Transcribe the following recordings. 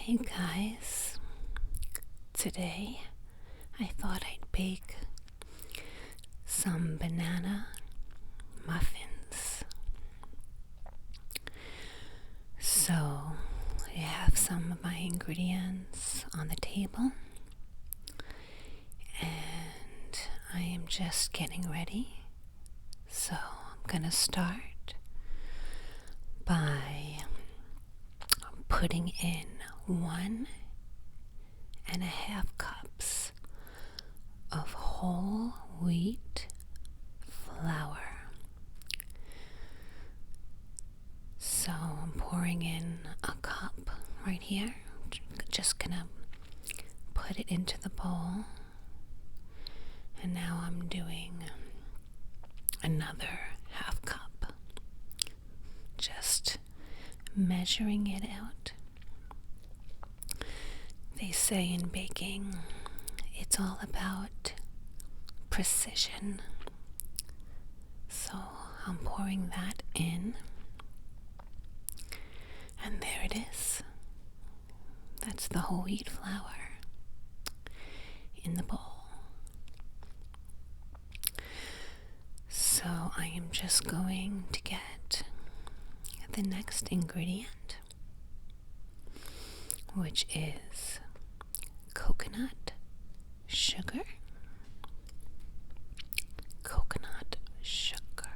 Hey guys, today I thought I'd bake some banana muffins. So I have some of my ingredients on the table and I am just getting ready. So I'm gonna start by putting in 1.5 cups of whole wheat flour. So I'm pouring in a cup right here. Just gonna put it into the bowl. And now I'm doing another half cup. Just measuring it out. They say in baking, it's all about precision. So I'm pouring that in. And there it is. That's the whole wheat flour in the bowl. So I am just going to get the next ingredient, which is coconut sugar. Coconut sugar.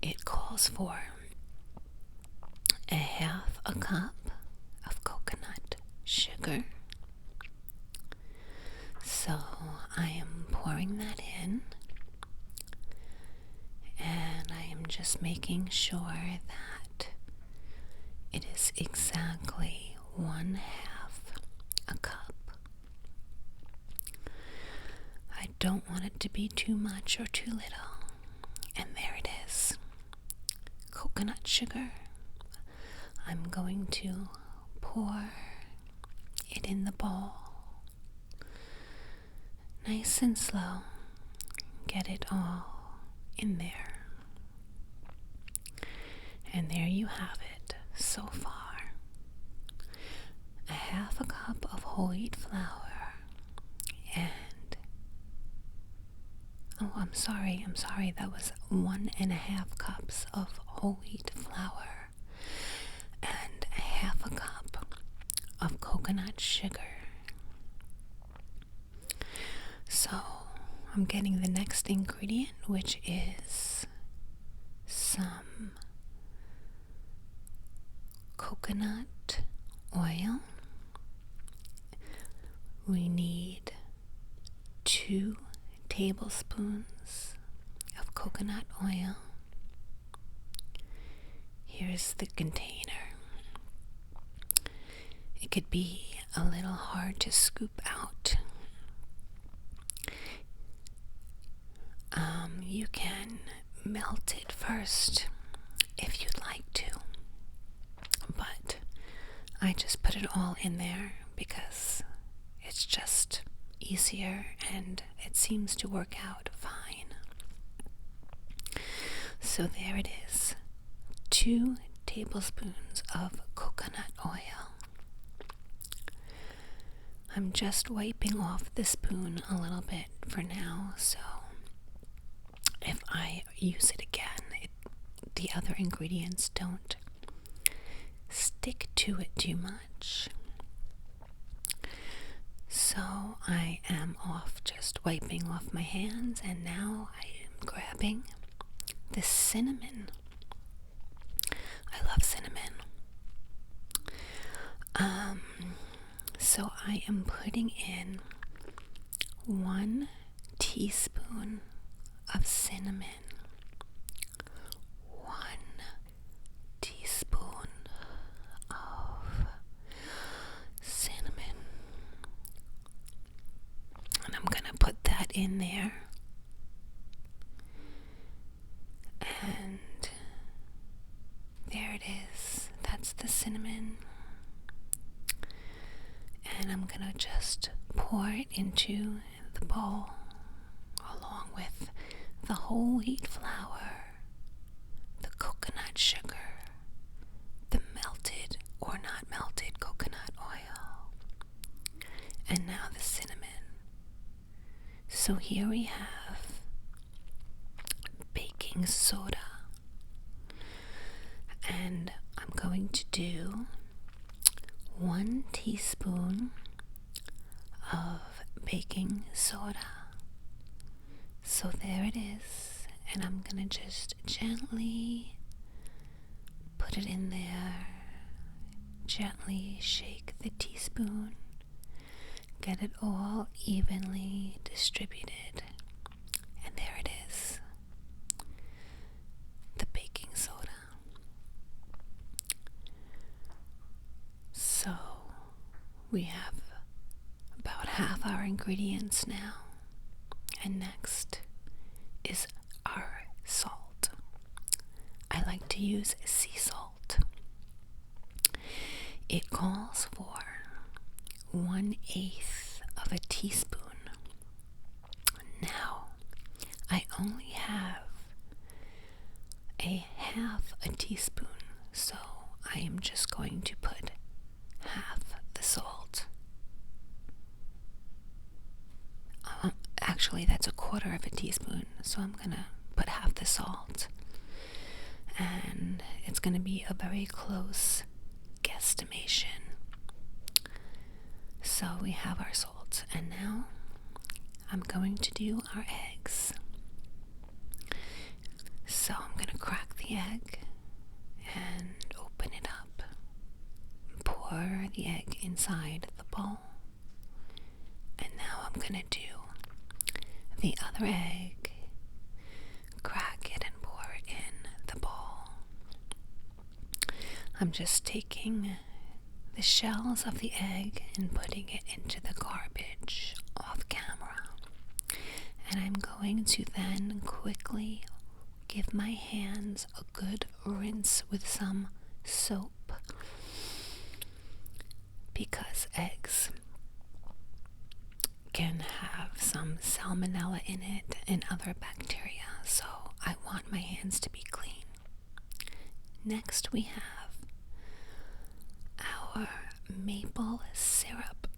It calls for 1/2 cup of coconut sugar. So I am pouring that in, and I am just making sure that it is exactly 1/2 a cup. I don't want it to be too much or too little. And there it is. Coconut sugar. I'm going to pour it in the bowl. Nice and slow. Get it all in there. And there you have it so far. 1/2 cup of whole wheat flour and I'm sorry, that was 1.5 cups of whole wheat flour and 1/2 cup of coconut sugar. So I'm getting the next ingredient, which is some coconut oil. We need 2 tablespoons of coconut oil. Here's the container. It could be a little hard to scoop out. You can melt it first if you'd like to, but I just put it all in there because it's just easier and it seems to work out fine. So there it is. 2 tablespoons of coconut oil. I'm just wiping off the spoon a little bit for now, so if I use it again, the other ingredients don't stick to it too much. So I am just wiping off my hands, and now I am grabbing the cinnamon. I love cinnamon. So I am putting in 1 teaspoon of cinnamon. 1 teaspoon of cinnamon. And I'm gonna put that in there. And there it is. That's the cinnamon. And I'm gonna just pour it into the bowl along with the whole wheat flour, the coconut sugar, the melted or not So here we have baking soda, and I'm going to do 1 teaspoon of baking soda. So there it is, and I'm gonna just gently put it in there, gently shake the teaspoon, get it all evenly distributed, and there it is, the baking soda. So we have about half our ingredients now, and next is our salt. I like to use sea salt. It calls for 1/8 of a teaspoon. Now, I only have a half a teaspoon, so I am just going to put half the salt. Actually, that's 1/4 of a teaspoon, so I'm gonna put half the salt, and it's gonna be a very close guesstimation. So we have our salt, and now I'm going to do our eggs. So I'm gonna crack the egg and open it up, pour the egg inside the bowl, and now I'm gonna do the other egg, crack it and pour it in the bowl. I'm just taking the shells of the egg and putting it into the garbage off camera. And I'm going to then quickly give my hands a good rinse with some soap, because eggs can have some salmonella in it and other bacteria, so I want my hands to be clean. Next we have our maple syrup.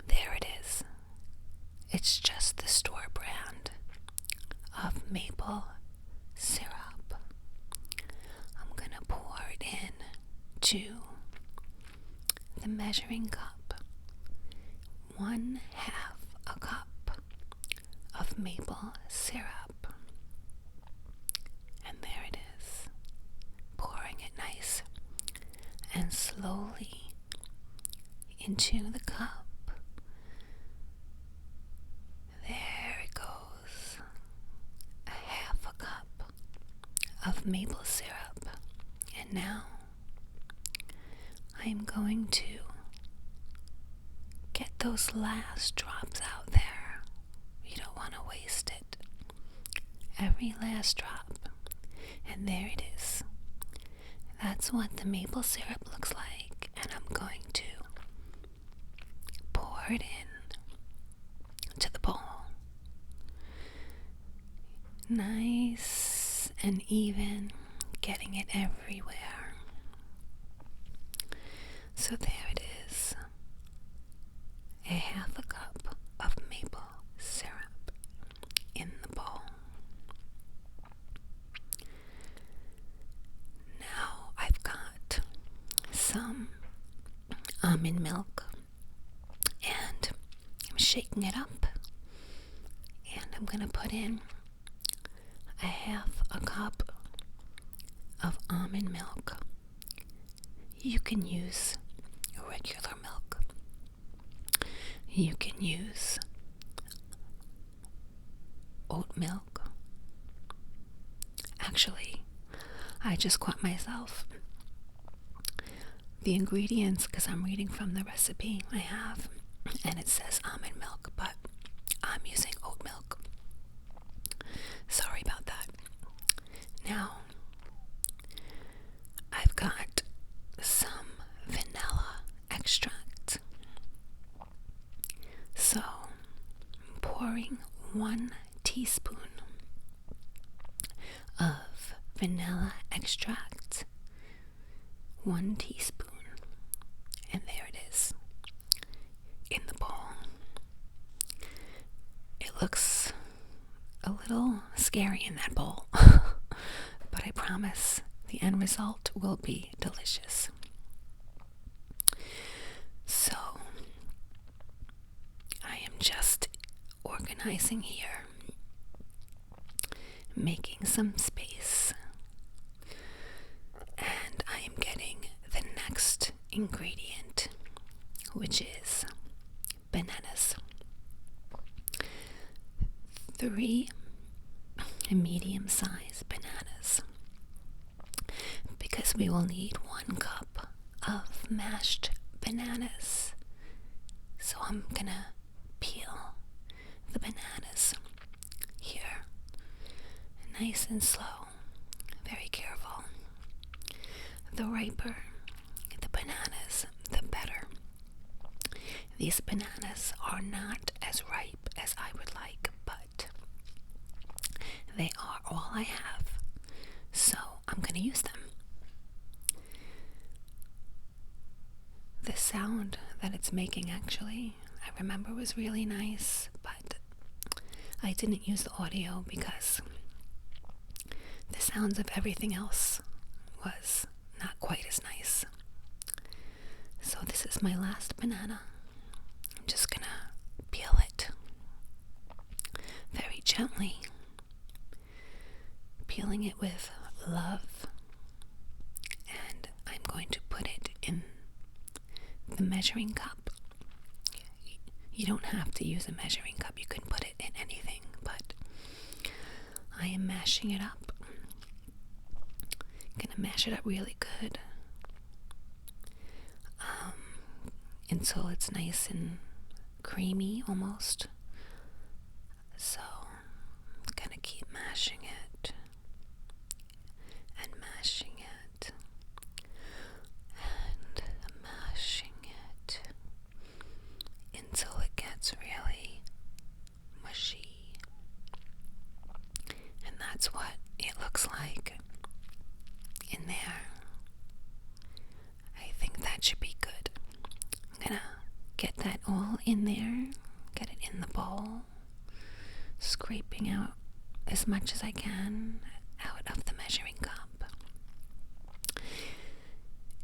There it is. It's just the store brand of maple syrup. I'm gonna pour it in to the measuring cup, 1/2 a cup of maple syrup. And there it is, pouring it nice and slowly into the cup. There it goes, 1/2 a cup of maple syrup. And now I'm going to get those last drops out there. You don't want to waste it. Every last drop. And there it is. That's what the maple syrup looks like. And I'm going to pour it in to the bowl. Nice and even, getting it everywhere. So there it is. 1/2 a cup of maple syrup in the bowl. Now I've got some almond milk, and I'm shaking it up, and I'm gonna put in 1/2 a cup of almond milk. You can use regular milk. You can use oat milk. Actually, I just caught myself. The ingredients, because I'm reading from the recipe I have, and it says almond milk, but I'm using oat milk. Sorry about that. Now, I've got some vanilla extract. So, I'm pouring 1 teaspoon of vanilla extract. 1 teaspoon. And there it is in the bowl. promise the end result will be delicious. So, I am just organizing here, making some space, and I am getting the next ingredient, which is bananas. 3 medium-sized bananas, because we will need 1 cup of mashed bananas. So I'm gonna peel the bananas here, nice and slow, very careful. The riper the bananas, the better. These bananas are not as ripe as I would like, but they are all I have, so I'm gonna use them. The sound that it's making, actually, I remember was really nice, but I didn't use the audio because the sounds of everything else was not quite as nice. So this is my last banana. I'm just gonna peel it very gently, peeling it with love, and I'm going to put it in the measuring cup. You don't have to use a measuring cup, you can put it in anything, but I am mashing it up. I'm gonna mash it up really good until it's nice and creamy almost. So I'm gonna keep mashing it and mashing it and mashing it until it gets really mushy. And that's what it looks like in there. I think that should be good. I'm gonna get that all in there, get it in the bowl, scraping out as much as I can out of the measuring cup.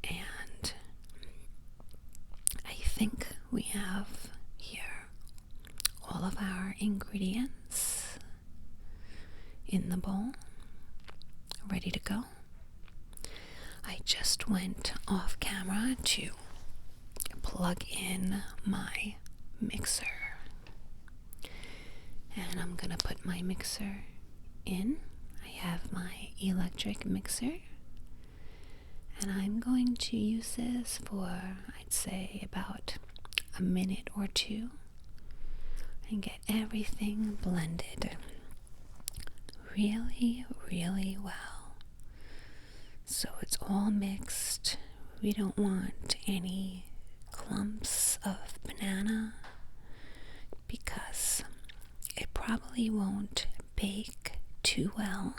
And I think we have here all of our ingredients in the bowl, ready to go. I just went off camera to plug in my mixer, and I'm gonna put my mixer in. I have my electric mixer, and I'm going to use this for, I'd say, about a minute or 2 and get everything blended really, really well, so it's all mixed. We don't want any clumps of banana because it probably won't bake too well.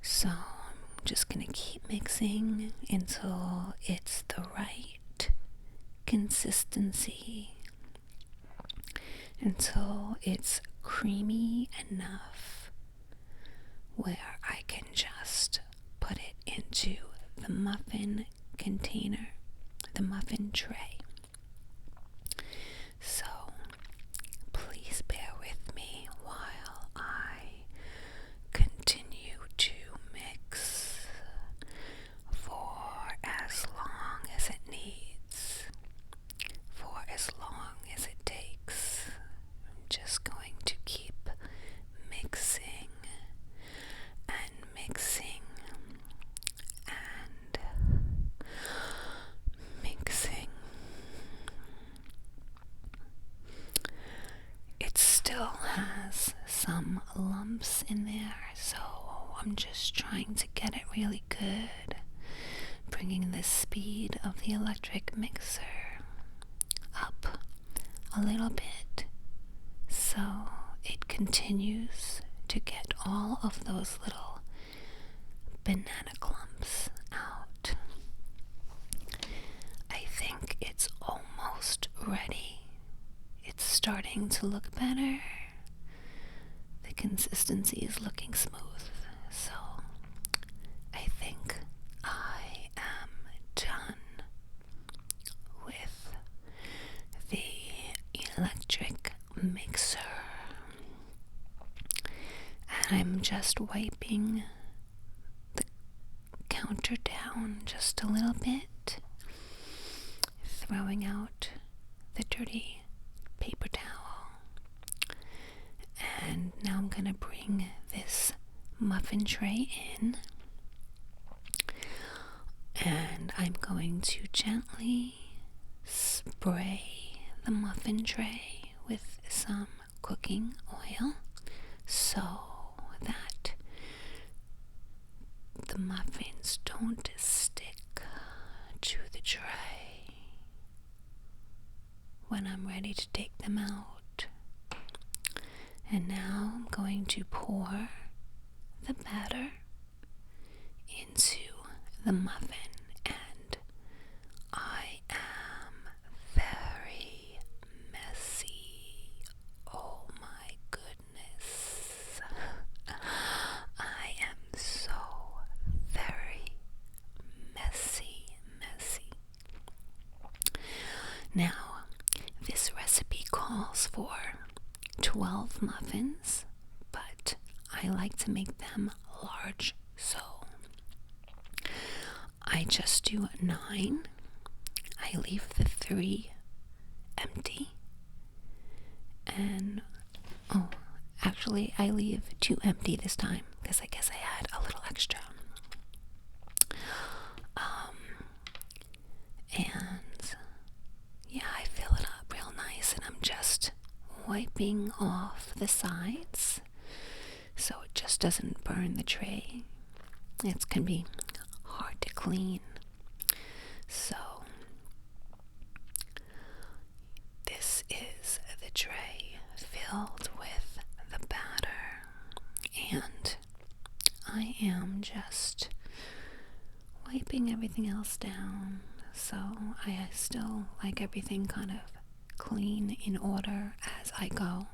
So I'm just gonna keep mixing until it's the right consistency, until it's creamy enough where I can just put it into the muffin container, the muffin tray. So please bear with me while I continue to mix for as long as it needs, for as long as it takes. I'm just going to keep mixing and mixing and mixing. It still has some lumps in there, so I'm just trying to get it really good, bringing the speed of the electric mixer up a little bit so it continues to get all of those little banana clumps out. I think it's almost ready. It's starting to look better. The consistency is looking smooth, so I'm just wiping the counter down just a little bit, throwing out the dirty paper towel. And now I'm going to bring this muffin tray in, and I'm going to gently spray the muffin tray with some cooking oil so that the muffins don't stick to the tray when I'm ready to take them out. And now I'm going to pour the batter into the muffin, and I am very messy. Oh my goodness. I am so very messy. Now, this recipe calls for 12 muffins, but I like to make them large, so I just do 9. I leave the 3 empty, and actually I leave 2 empty this time because I guess I had a little extra. And yeah, I fill it up real nice, and I'm just wiping off the sides so it just doesn't burn the tray. It can be hard to clean. So this is the tray filled with the batter, and I am just wiping everything else down, so I still like everything kind of clean in order as I go.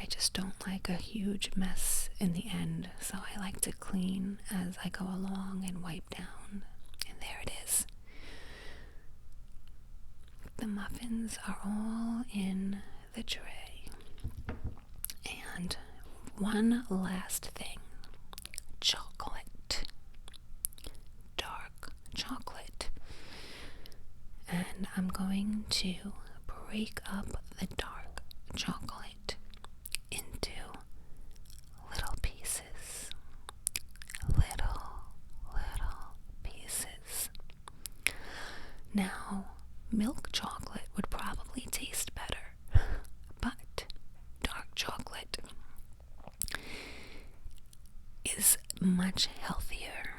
I just don't like a huge mess in the end, so I like to clean as I go along and wipe down. And there it is. The muffins are all in the tray. And one last thing. Chocolate. Dark chocolate. And I'm going to break up the dark chocolate into little pieces. Little pieces. Now, milk chocolate would probably taste better, but dark chocolate is much healthier.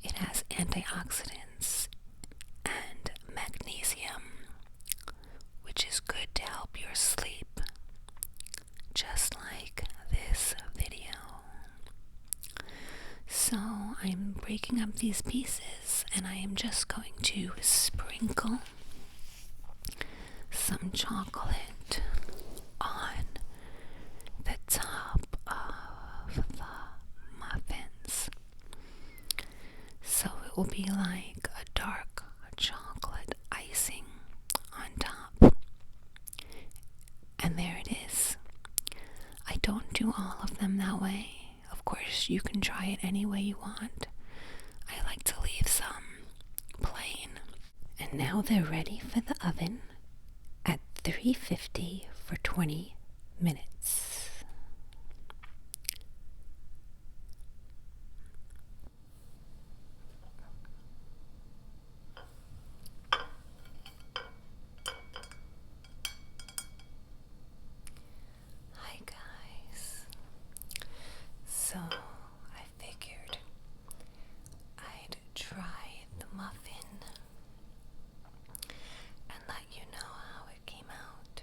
It has antioxidants and magnesium, which is good to help your sleep, just like this video. So I'm breaking up these pieces, and I am just going to sprinkle some chocolate on the top of the muffins. So it will be like a dark chocolate icing on top. And there it is. I don't do all of them that way. Of course, you can try it any way you want. I like to leave some plain. And now they're ready for the oven at 350 for 20 minutes. Hi guys. So I figured I'd try the muffin and let you know how it came out.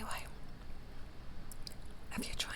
Anyway, have you tried